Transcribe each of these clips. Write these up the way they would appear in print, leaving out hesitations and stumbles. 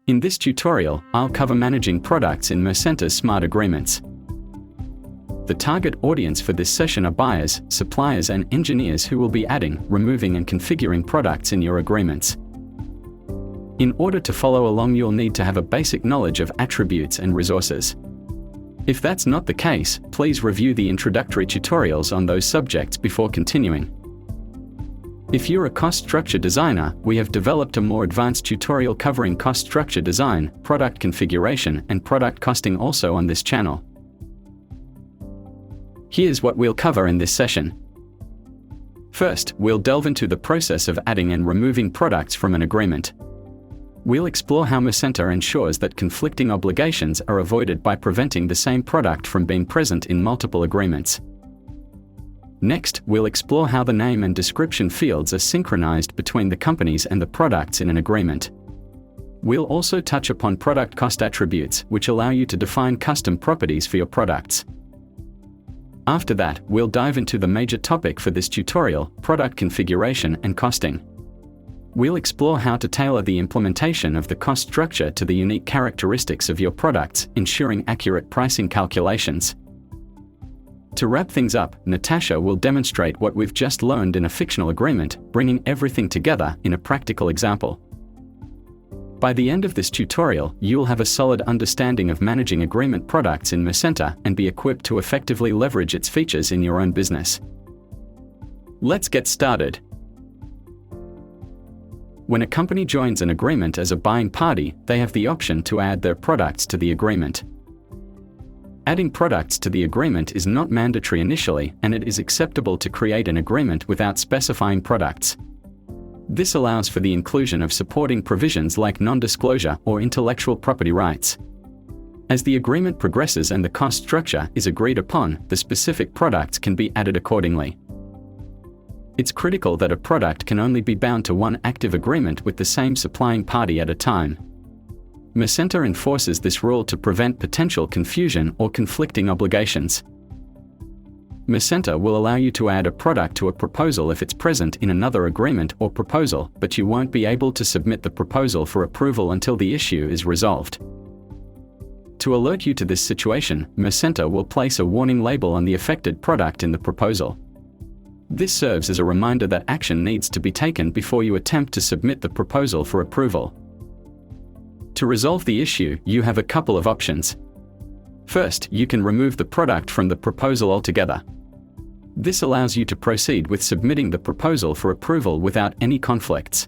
In this tutorial, I'll cover managing products in Mercenta's Smart Agreements. The target audience for this session are buyers, suppliers and engineers who will be adding, removing and configuring products in your agreements. In order to follow along, you'll need to have a basic knowledge of attributes and resources. If that's not the case, please review the introductory tutorials on those subjects before continuing. If you're a cost structure designer, we have developed a more advanced tutorial covering cost structure design, product configuration, and product costing also on this channel. Here's what we'll cover in this session. First, we'll delve into the process of adding and removing products from an agreement. We'll explore how Mercenta ensures that conflicting obligations are avoided by preventing the same product from being present in multiple agreements. Next, we'll explore how the name and description fields are synchronized between the companies and the products in an agreement. We'll also touch upon product cost attributes, which allow you to define custom properties for your products. After that, we'll dive into the major topic for this tutorial, product configuration and costing. We'll explore how to tailor the implementation of the cost structure to the unique characteristics of your products, ensuring accurate pricing calculations. To wrap things up, Natasha will demonstrate what we've just learned in a fictional agreement, bringing everything together in a practical example. By the end of this tutorial, you'll have a solid understanding of managing agreement products in Mercenta and be equipped to effectively leverage its features in your own business. Let's get started. When a company joins an agreement as a buying party, they have the option to add their products to the agreement. Adding products to the agreement is not mandatory initially, and it is acceptable to create an agreement without specifying products. This allows for the inclusion of supporting provisions like non-disclosure or intellectual property rights. As the agreement progresses and the cost structure is agreed upon, the specific products can be added accordingly. It's critical that a product can only be bound to one active agreement with the same supplying party at a time. Mercenta enforces this rule to prevent potential confusion or conflicting obligations. Mercenta will allow you to add a product to a proposal if it's present in another agreement or proposal, but you won't be able to submit the proposal for approval until the issue is resolved. To alert you to this situation, Mercenta will place a warning label on the affected product in the proposal. This serves as a reminder that action needs to be taken before you attempt to submit the proposal for approval. To resolve the issue, you have a couple of options. First, you can remove the product from the proposal altogether. This allows you to proceed with submitting the proposal for approval without any conflicts.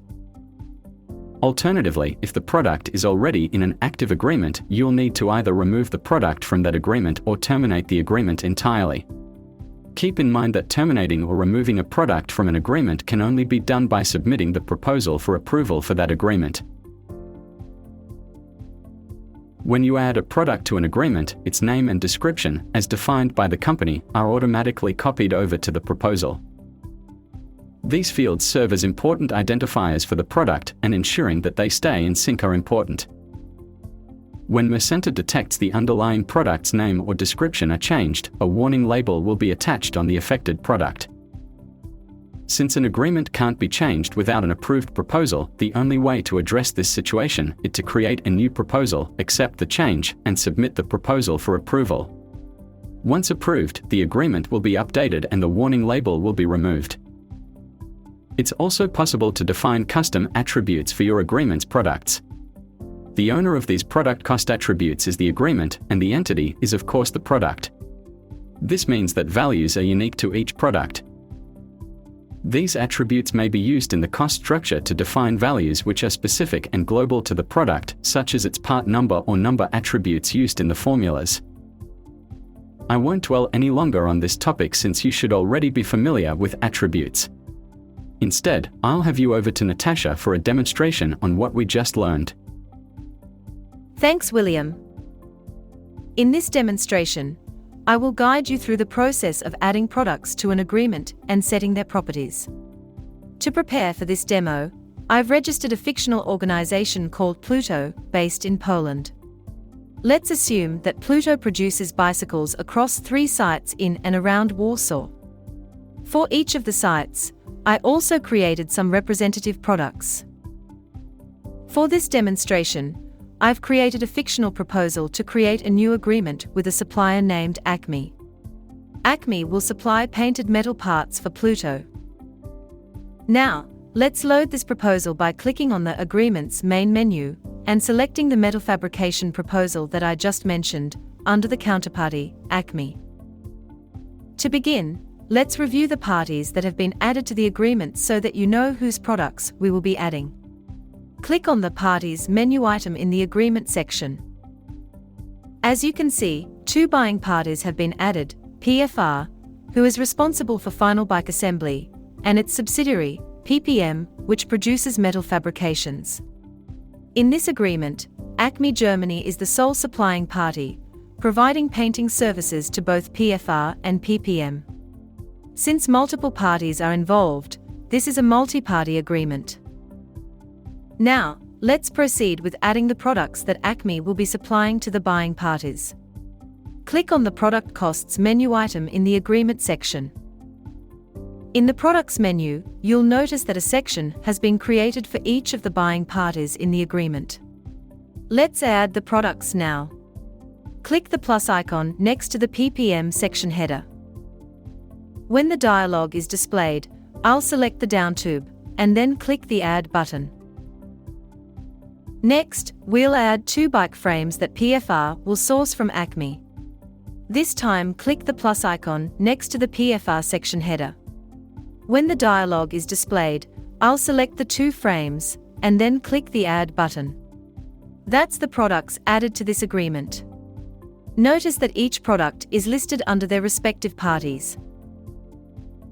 Alternatively, if the product is already in an active agreement, you'll need to either remove the product from that agreement or terminate the agreement entirely. Keep in mind that terminating or removing a product from an agreement can only be done by submitting the proposal for approval for that agreement. When you add a product to an agreement, its name and description, as defined by the company, are automatically copied over to the proposal. These fields serve as important identifiers for the product, and ensuring that they stay in sync are important. When Mercenta detects the underlying product's name or description are changed, a warning label will be attached on the affected product. Since an agreement can't be changed without an approved proposal, the only way to address this situation is to create a new proposal, accept the change, and submit the proposal for approval. Once approved, the agreement will be updated and the warning label will be removed. It's also possible to define custom attributes for your agreement's products. The owner of these product cost attributes is the agreement, and the entity is of course the product. This means that values are unique to each product. These attributes may be used in the cost structure to define values which are specific and global to the product, such as its part number or number attributes used in the formulas. I won't dwell any longer on this topic since you should already be familiar with attributes. Instead, I'll have you over to Natasha for a demonstration on what we just learned. Thanks, William. In this demonstration, I will guide you through the process of adding products to an agreement and setting their properties. To prepare for this demo, I've registered a fictional organization called Pluto, based in Poland. Let's assume that Pluto produces bicycles across 3 sites in and around Warsaw. For each of the sites, I also created some representative products. For this demonstration, I've created a fictional proposal to create a new agreement with a supplier named Acme. Acme will supply painted metal parts for Pluto. Now, let's load this proposal by clicking on the Agreements main menu and selecting the metal fabrication proposal that I just mentioned under the counterparty, Acme. To begin, let's review the parties that have been added to the agreement so that you know whose products we will be adding. Click on the Parties menu item in the Agreement section. As you can see, 2 buying parties have been added: PFR, who is responsible for final bike assembly, and its subsidiary, PPM, which produces metal fabrications. In this agreement, Acme Germany is the sole supplying party, providing painting services to both PFR and PPM. Since multiple parties are involved, this is a multi-party agreement. Now, let's proceed with adding the products that Acme will be supplying to the buying parties. Click on the Product Costs menu item in the Agreement section. In the Products menu, you'll notice that a section has been created for each of the buying parties in the agreement. Let's add the products now. Click the plus icon next to the PPM section header. When the dialog is displayed, I'll select the down tube, and then click the Add button. Next, we'll add 2 bike frames that PFR will source from Acme. This time, click the plus icon next to the PFR section header. When the dialog is displayed, I'll select the 2 frames, and then click the Add button. That's the products added to this agreement. Notice that each product is listed under their respective parties.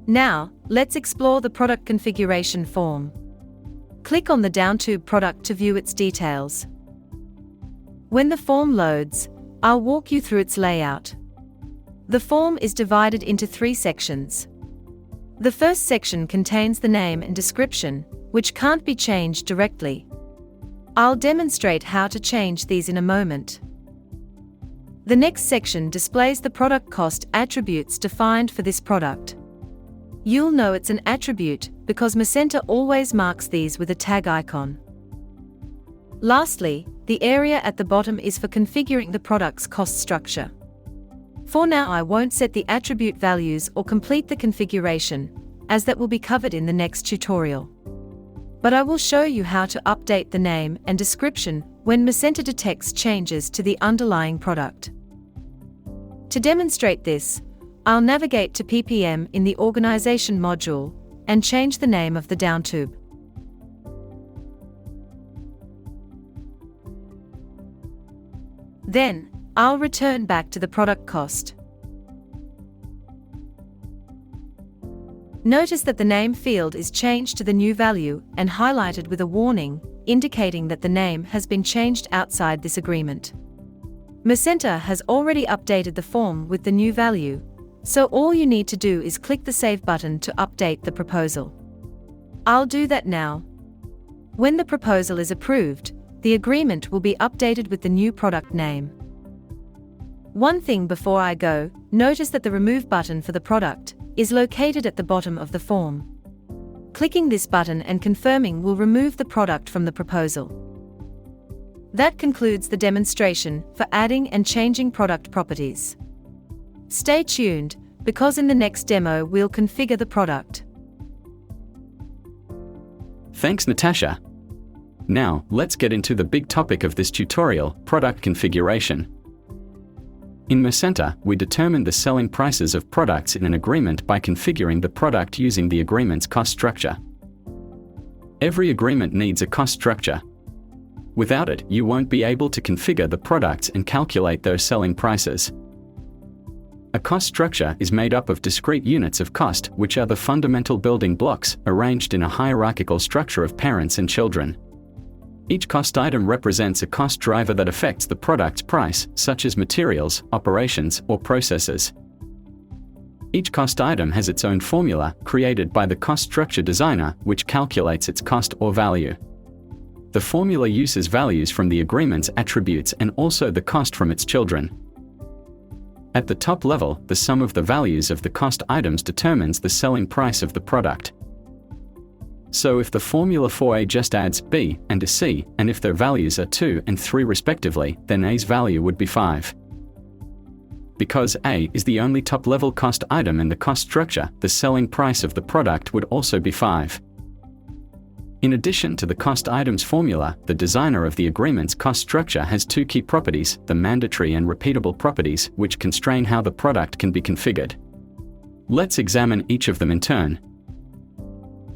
Now, let's explore the product configuration form. Click on the downtube product to view its details. When the form loads, I'll walk you through its layout. The form is divided into 3 sections. The first section contains the name and description, which can't be changed directly. I'll demonstrate how to change these in a moment. The next section displays the product cost attributes defined for this product. You'll know it's an attribute because Mercenta always marks these with a tag icon. Lastly, the area at the bottom is for configuring the product's cost structure. For now, I won't set the attribute values or complete the configuration, as that will be covered in the next tutorial. But I will show you how to update the name and description when Mercenta detects changes to the underlying product. To demonstrate this, I'll navigate to PPM in the Organization module and change the name of the downtube. Then, I'll return back to the product cost. Notice that the name field is changed to the new value and highlighted with a warning, indicating that the name has been changed outside this agreement. Mercenta has already updated the form with the new value, so all you need to do is click the Save button to update the proposal. I'll do that now. When the proposal is approved, the agreement will be updated with the new product name. One thing before I go, notice that the Remove button for the product is located at the bottom of the form. Clicking this button and confirming will remove the product from the proposal. That concludes the demonstration for adding and changing product properties. Stay tuned, because in the next demo we'll configure the product. Thanks, Natasha. Now, let's get into the big topic of this tutorial, product configuration. In Mercenta, we determine the selling prices of products in an agreement by configuring the product using the agreement's cost structure. Every agreement needs a cost structure. Without it, you won't be able to configure the products and calculate their selling prices. A cost structure is made up of discrete units of cost, which are the fundamental building blocks, arranged in a hierarchical structure of parents and children. Each cost item represents a cost driver that affects the product's price, such as materials, operations, or processes. Each cost item has its own formula, created by the cost structure designer, which calculates its cost or value. The formula uses values from the agreement's attributes and also the cost from its children. At the top level, the sum of the values of the cost items determines the selling price of the product. So if the formula for A just adds B and a C, and if their values are 2 and 3 respectively, then A's value would be 5. Because A is the only top-level cost item in the cost structure, the selling price of the product would also be 5. In addition to the cost items formula, the designer of the agreement's cost structure has 2 key properties, the mandatory and repeatable properties, which constrain how the product can be configured. Let's examine each of them in turn.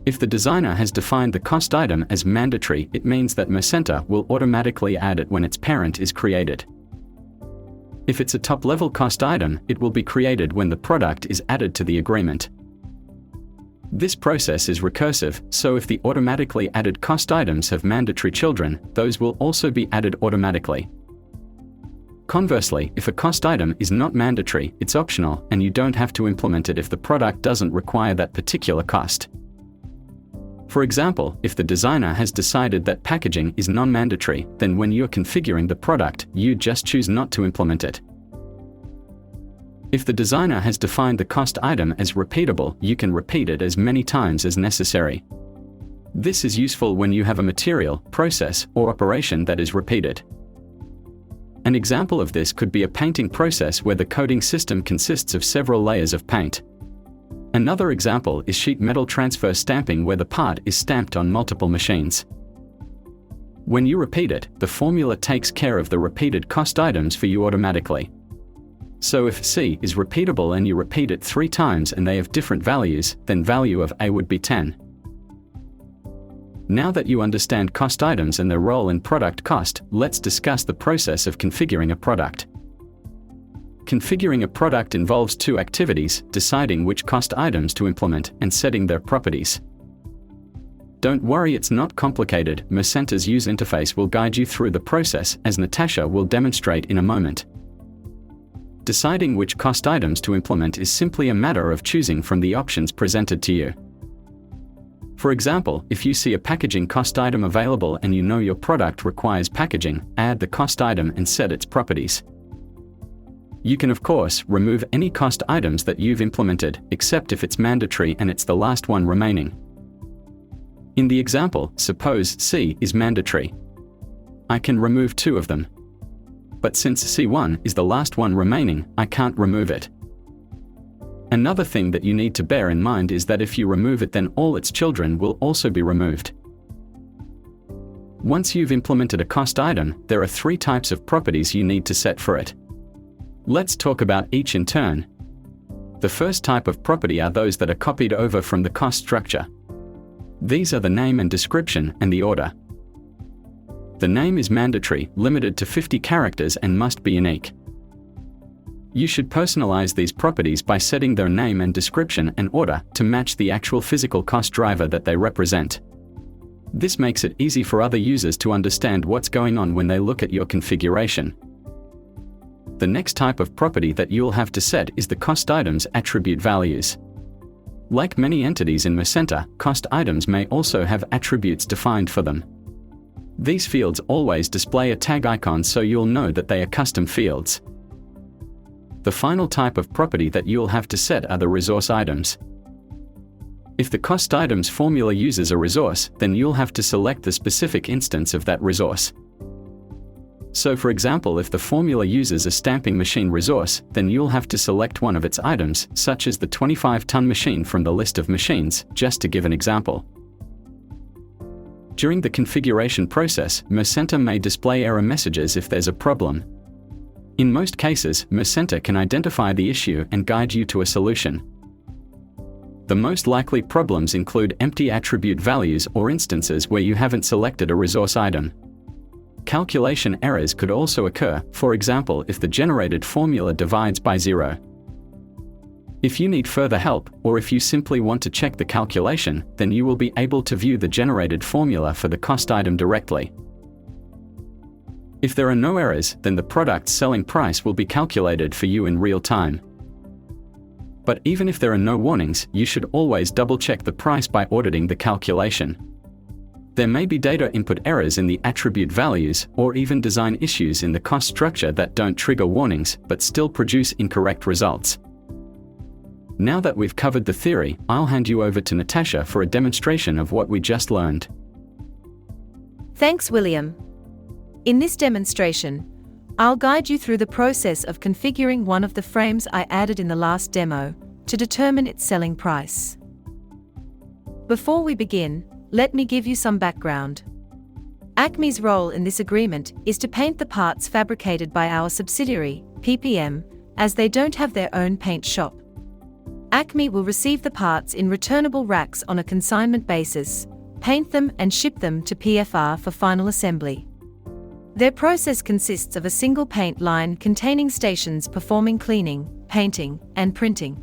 If the designer has defined the cost item as mandatory, it means that Mercenta will automatically add it when its parent is created. If it's a top-level cost item, it will be created when the product is added to the agreement. This process is recursive, so if the automatically added cost items have mandatory children, those will also be added automatically. Conversely, if a cost item is not mandatory, it's optional, and you don't have to implement it if the product doesn't require that particular cost. For example, if the designer has decided that packaging is non-mandatory, then when you're configuring the product, you just choose not to implement it. If the designer has defined the cost item as repeatable, you can repeat it as many times as necessary. This is useful when you have a material, process, or operation that is repeated. An example of this could be a painting process where the coating system consists of several layers of paint. Another example is sheet metal transfer stamping where the part is stamped on multiple machines. When you repeat it, the formula takes care of the repeated cost items for you automatically. So if C is repeatable and you repeat it 3 times and they have different values, then value of A would be 10. Now that you understand cost items and their role in product cost, let's discuss the process of configuring a product. Configuring a product involves 2 activities: deciding which cost items to implement and setting their properties. Don't worry, it's not complicated. Mercenta's user interface will guide you through the process, as Natasha will demonstrate in a moment. Deciding which cost items to implement is simply a matter of choosing from the options presented to you. For example, if you see a packaging cost item available and you know your product requires packaging, add the cost item and set its properties. You can of course remove any cost items that you've implemented, except if it's mandatory and it's the last one remaining. In the example, suppose C is mandatory. I can remove 2 of them. But since C1 is the last one remaining, I can't remove it. Another thing that you need to bear in mind is that if you remove it, then all its children will also be removed. Once you've implemented a cost item, there are 3 types of properties you need to set for it. Let's talk about each in turn. The first type of property are those that are copied over from the cost structure. These are the name and description and the order. The name is mandatory, limited to 50 characters and must be unique. You should personalize these properties by setting their name and description and order to match the actual physical cost driver that they represent. This makes it easy for other users to understand what's going on when they look at your configuration. The next type of property that you'll have to set is the cost item's attribute values. Like many entities in Mercenta, cost items may also have attributes defined for them. These fields always display a tag icon so you'll know that they are custom fields. The final type of property that you'll have to set are the resource items. If the cost items formula uses a resource, then you'll have to select the specific instance of that resource. So for example, if the formula uses a stamping machine resource, then you'll have to select one of its items, such as the 25-ton machine from the list of machines, just to give an example. During the configuration process, Mercenta may display error messages if there's a problem. In most cases, Mercenta can identify the issue and guide you to a solution. The most likely problems include empty attribute values or instances where you haven't selected a resource item. Calculation errors could also occur, for example if the generated formula divides by 0. If you need further help, or if you simply want to check the calculation, then you will be able to view the generated formula for the cost item directly. If there are no errors, then the product's selling price will be calculated for you in real time. But even if there are no warnings, you should always double-check the price by auditing the calculation. There may be data input errors in the attribute values, or even design issues in the cost structure that don't trigger warnings, but still produce incorrect results. Now that we've covered the theory, I'll hand you over to Natasha for a demonstration of what we just learned. Thanks, William. In this demonstration, I'll guide you through the process of configuring one of the frames I added in the last demo to determine its selling price. Before we begin, let me give you some background. Acme's role in this agreement is to paint the parts fabricated by our subsidiary, PPM, as they don't have their own paint shop. Acme will receive the parts in returnable racks on a consignment basis, paint them and ship them to PFR for final assembly. Their process consists of a single paint line containing stations performing cleaning, painting, and printing.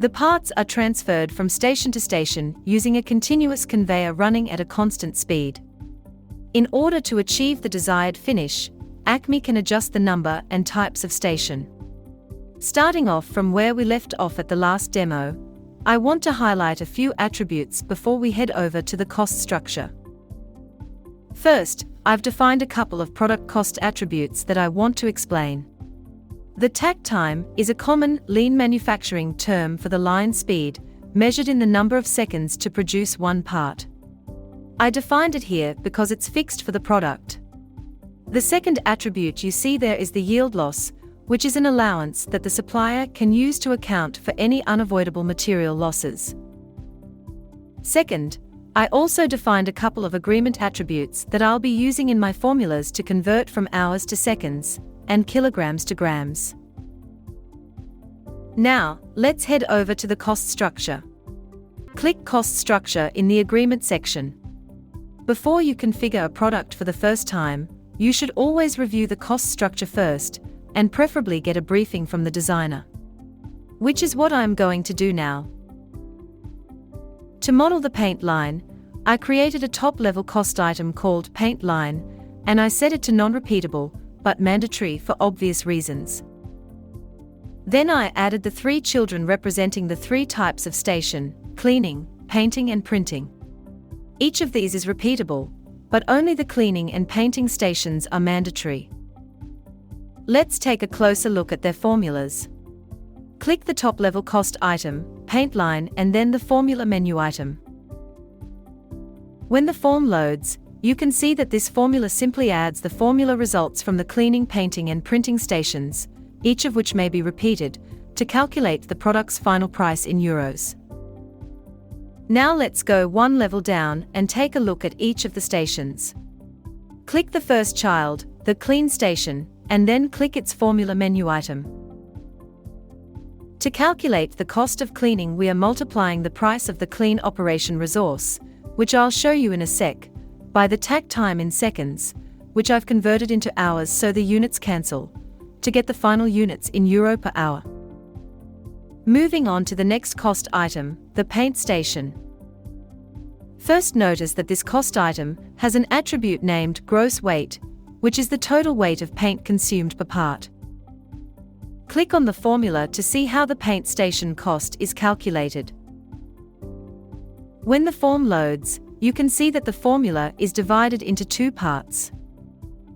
The parts are transferred from station to station using a continuous conveyor running at a constant speed. In order to achieve the desired finish, Acme can adjust the number and types of station. Starting off from where we left off at the last demo, I want to highlight a few attributes before we head over to the cost structure. First, I've defined a couple of product cost attributes that I want to explain. The takt time is a common lean manufacturing term for the line speed, measured in the number of seconds to produce one part. I defined it here because it's fixed for the product. The second attribute you see there is the yield loss, which is an allowance that the supplier can use to account for any unavoidable material losses. Second, I also defined a couple of agreement attributes that I'll be using in my formulas to convert from hours to seconds and kilograms to grams. Now, let's head over to the cost structure. Click Cost Structure in the Agreement section. Before you configure a product for the first time, you should always review the cost structure first, and preferably get a briefing from the designer. Which is what I'm going to do now. To model the paint line, I created a top-level cost item called Paint Line, and I set it to non-repeatable, but mandatory for obvious reasons. Then I added the 3 children representing the 3 types of station: cleaning, painting and printing. Each of these is repeatable, but only the cleaning and painting stations are mandatory. Let's take a closer look at their formulas. Click the top-level cost item, Paint Line, and then the formula menu item. When the form loads, you can see that this formula simply adds the formula results from the cleaning, painting, and printing stations, each of which may be repeated, to calculate the product's final price in euros. Now let's go one level down and take a look at each of the stations. Click the first child, the clean station, and then click its formula menu item. To calculate the cost of cleaning, we are multiplying the price of the clean operation resource, which I'll show you in a sec, by the takt time in seconds, which I've converted into hours so the units cancel, to get the final units in euro per hour. Moving on to the next cost item, the paint station. First, notice that this cost item has an attribute named gross weight, which is the total weight of paint consumed per part. Click on the formula to see how the paint station cost is calculated. When the form loads, you can see that the formula is divided into 2 parts.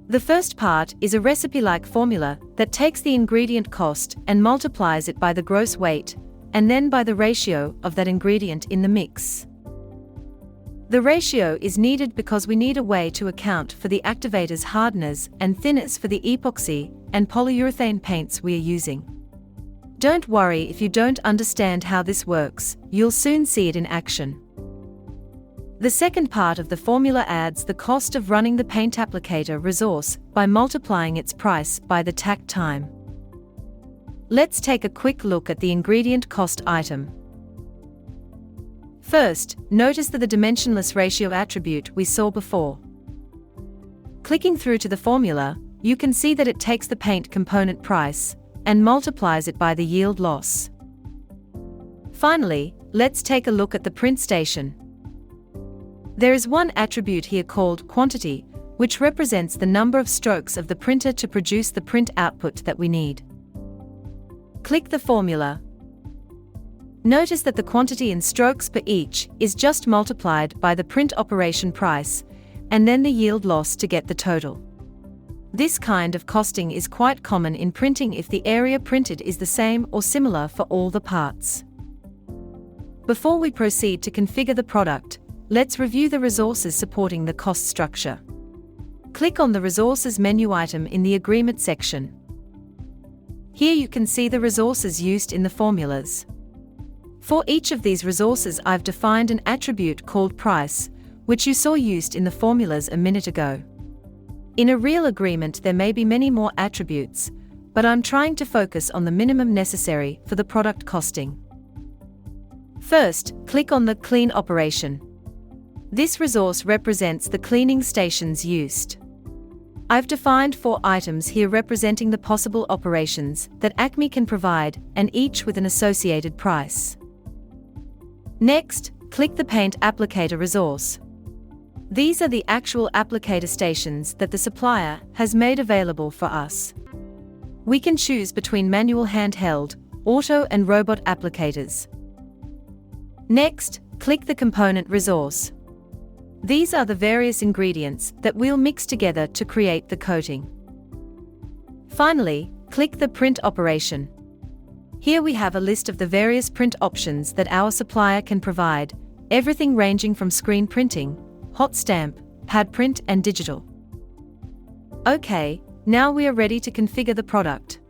The first part is a recipe-like formula that takes the ingredient cost and multiplies it by the gross weight, and then by the ratio of that ingredient in the mix. The ratio is needed because we need a way to account for the activator's hardness and thinness for the epoxy and polyurethane paints we are using. Don't worry if you don't understand how this works, you'll soon see it in action. The second part of the formula adds the cost of running the paint applicator resource by multiplying its price by the takt time. Let's take a quick look at the ingredient cost item. First, notice the dimensionless ratio attribute we saw before. Clicking through to the formula, you can see that it takes the paint component price and multiplies it by the yield loss. Finally, let's take a look at the print station. There is one attribute here called quantity, which represents the number of strokes of the printer to produce the print output that we need. Click the formula. Notice that the quantity in strokes per each is just multiplied by the print operation price, and then the yield loss to get the total. This kind of costing is quite common in printing if the area printed is the same or similar for all the parts. Before we proceed to configure the product, let's review the resources supporting the cost structure. Click on the Resources menu item in the Agreement section. Here you can see the resources used in the formulas. For each of these resources, I've defined an attribute called price, which you saw used in the formulas a minute ago. In a real agreement, there may be many more attributes, but I'm trying to focus on the minimum necessary for the product costing. First, click on the Clean operation. This resource represents the cleaning stations used. I've defined 4 items here representing the possible operations that Acme can provide, and each with an associated price. Next, click the Paint Applicator resource. These are the actual applicator stations that the supplier has made available for us. We can choose between manual, handheld, auto and robot applicators. Next, click the Component resource. These are the various ingredients that we'll mix together to create the coating. Finally, click the Print operation. Here we have a list of the various print options that our supplier can provide, everything ranging from screen printing, hot stamp, pad print and digital. Okay, now we are ready to configure the product.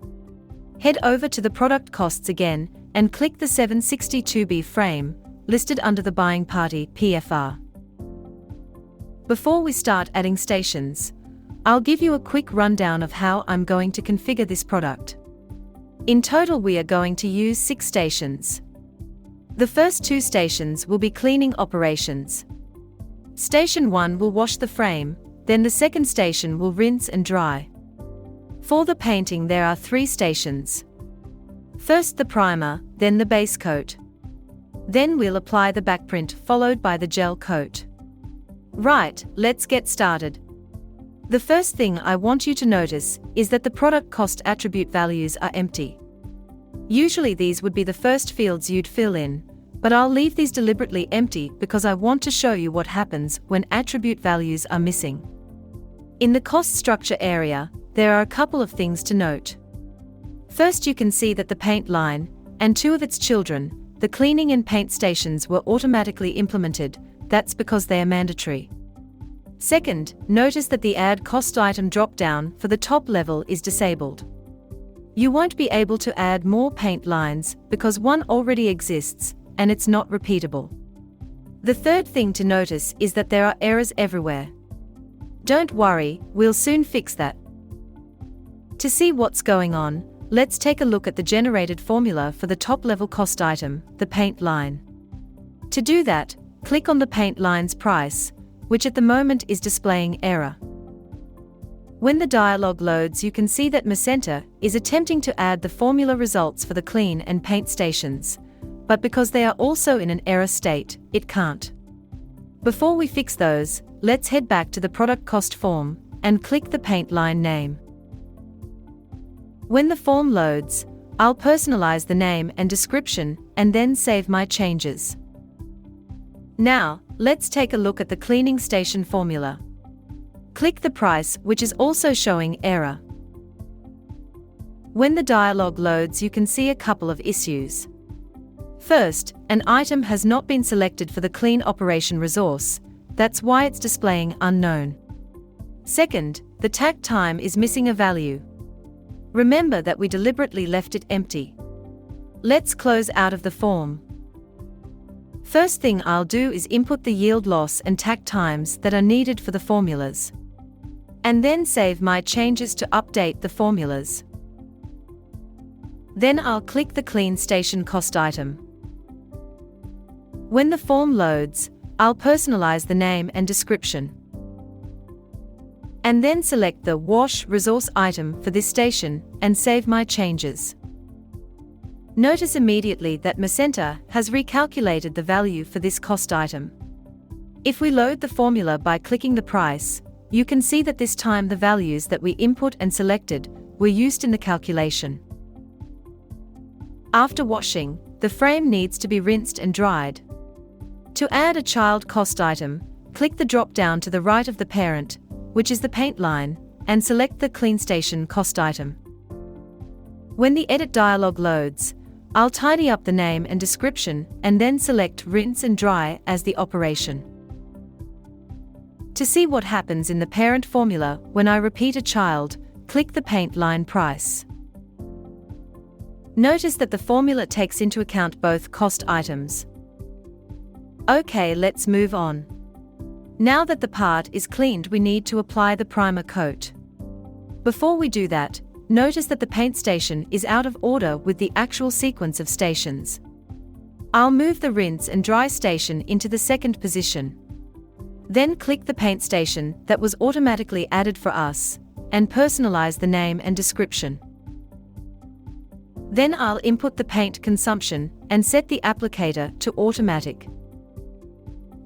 Head over to the product costs again and click the 762B frame, listed under the Buying Party PFR. Before we start adding stations, I'll give you a quick rundown of how I'm going to configure this product. In total, we are going to use 6 stations. The first 2 stations will be cleaning operations. Station 1 will wash the frame, then the second station will rinse and dry. For the painting, there are 3 stations. First the primer, then the base coat. Then we'll apply the backprint, followed by the gel coat. Right, let's get started. The first thing I want you to notice is that the product cost attribute values are empty. Usually these would be the first fields you'd fill in, but I'll leave these deliberately empty because I want to show you what happens when attribute values are missing. In the cost structure area, there are a couple of things to note. First, you can see that the paint line, and 2 of its children, the cleaning and paint stations, were automatically implemented. That's because they are mandatory. Second, notice that the Add Cost item drop-down for the top level is disabled. You won't be able to add more paint lines because one already exists, and it's not repeatable. The third thing to notice is that there are errors everywhere. Don't worry, we'll soon fix that. To see what's going on, let's take a look at the generated formula for the top-level cost item, the paint line. To do that, click on the paint line's price, which at the moment is displaying error. When the dialog loads, you can see that Mercenta is attempting to add the formula results for the clean and paint stations, but because they are also in an error state, it can't. Before we fix those, let's head back to the product cost form and click the paint line name. When the form loads, I'll personalize the name and description and then save my changes. Now, let's take a look at the cleaning station formula. Click the price, which is also showing error. When the dialog loads, you can see a couple of issues. First, an item has not been selected for the clean operation resource. That's why it's displaying unknown. Second, the takt time is missing a value. Remember that we deliberately left it empty. Let's close out of the form. First thing I'll do is input the yield loss and takt times that are needed for the formulas. And then save my changes to update the formulas. Then I'll click the clean station cost item. When the form loads, I'll personalize the name and description. And then select the wash resource item for this station and save my changes. Notice immediately that Mercenta has recalculated the value for this cost item. If we load the formula by clicking the price, you can see that this time the values that we input and selected were used in the calculation. After washing, the frame needs to be rinsed and dried. To add a child cost item, click the drop-down to the right of the parent, which is the paint line, and select the CleanStation cost item. When the edit dialog loads, I'll tidy up the name and description and then select Rinse and Dry as the operation. To see what happens in the parent formula when I repeat a child, click the paint line price. Notice that the formula takes into account both cost items. Okay, let's move on. Now that the part is cleaned, we need to apply the primer coat. Before we do that, notice that the paint station is out of order with the actual sequence of stations. I'll move the rinse and dry station into the second position. Then click the paint station that was automatically added for us, and personalize the name and description. Then I'll input the paint consumption and set the applicator to automatic.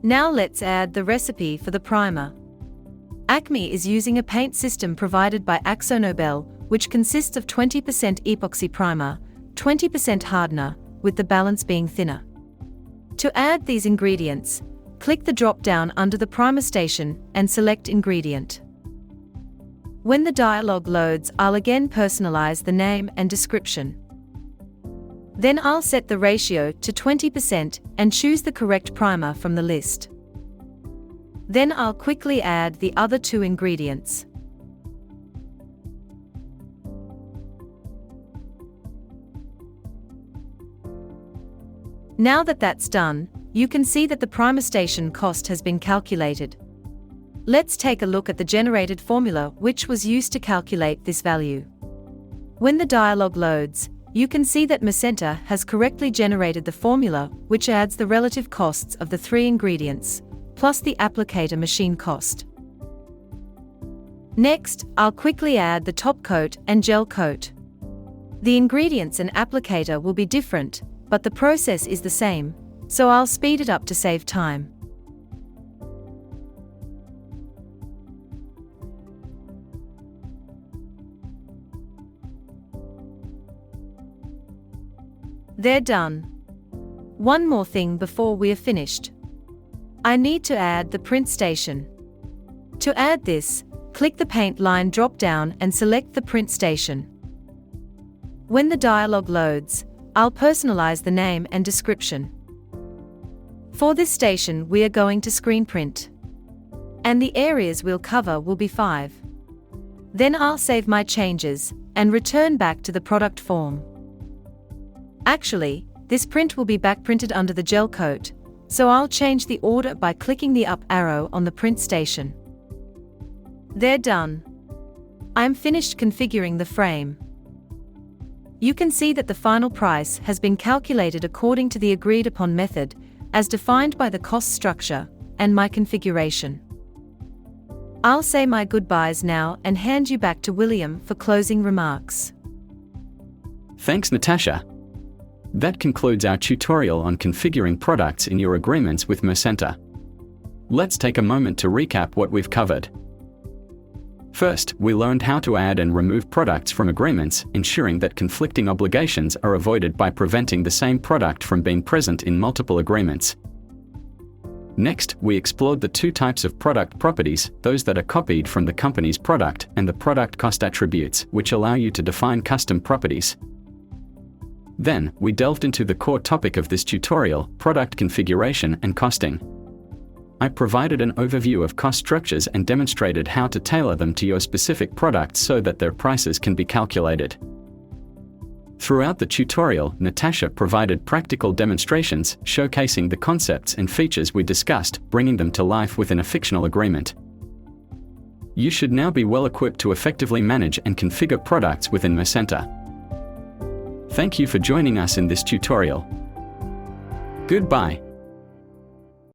Now let's add the recipe for the primer. Acme is using a paint system provided by AkzoNobel, which consists of 20% epoxy primer, 20% hardener, with the balance being thinner. To add these ingredients, click the drop-down under the primer station and select ingredient. When the dialog loads, I'll again personalize the name and description. Then I'll set the ratio to 20% and choose the correct primer from the list. Then I'll quickly add the other two ingredients. Now that that's done, you can see that the primer station cost has been calculated. Let's take a look at the generated formula which was used to calculate this value. When the dialog loads, you can see that Mercenta has correctly generated the formula which adds the relative costs of the three ingredients, plus the applicator machine cost. Next, I'll quickly add the top coat and gel coat. The ingredients and applicator will be different, but the process is the same, so I'll speed it up to save time. They're done. One more thing before we are finished. I need to add the print station. To add this, click the paint line drop-down and select the print station. When the dialog loads, I'll personalize the name and description. For this station we are going to screen print. And the areas we'll cover will be 5. Then I'll save my changes and return back to the product form. Actually, this print will be backprinted under the gel coat, so I'll change the order by clicking the up arrow on the print station. They're done. I'm finished configuring the frame. You can see that the final price has been calculated according to the agreed upon method, as defined by the cost structure, and my configuration. I'll say my goodbyes now and hand you back to William for closing remarks. Thanks, Natasha. That concludes our tutorial on configuring products in your agreements with Mercenta. Let's take a moment to recap what we've covered. First, we learned how to add and remove products from agreements, ensuring that conflicting obligations are avoided by preventing the same product from being present in multiple agreements. Next, we explored the two types of product properties, those that are copied from the company's product and the product cost attributes, which allow you to define custom properties. Then, we delved into the core topic of this tutorial, product configuration and costing. I provided an overview of cost structures and demonstrated how to tailor them to your specific products so that their prices can be calculated. Throughout the tutorial, Natasha provided practical demonstrations showcasing the concepts and features we discussed, bringing them to life within a fictional agreement. You should now be well equipped to effectively manage and configure products within Mercenta. Thank you for joining us in this tutorial. Goodbye.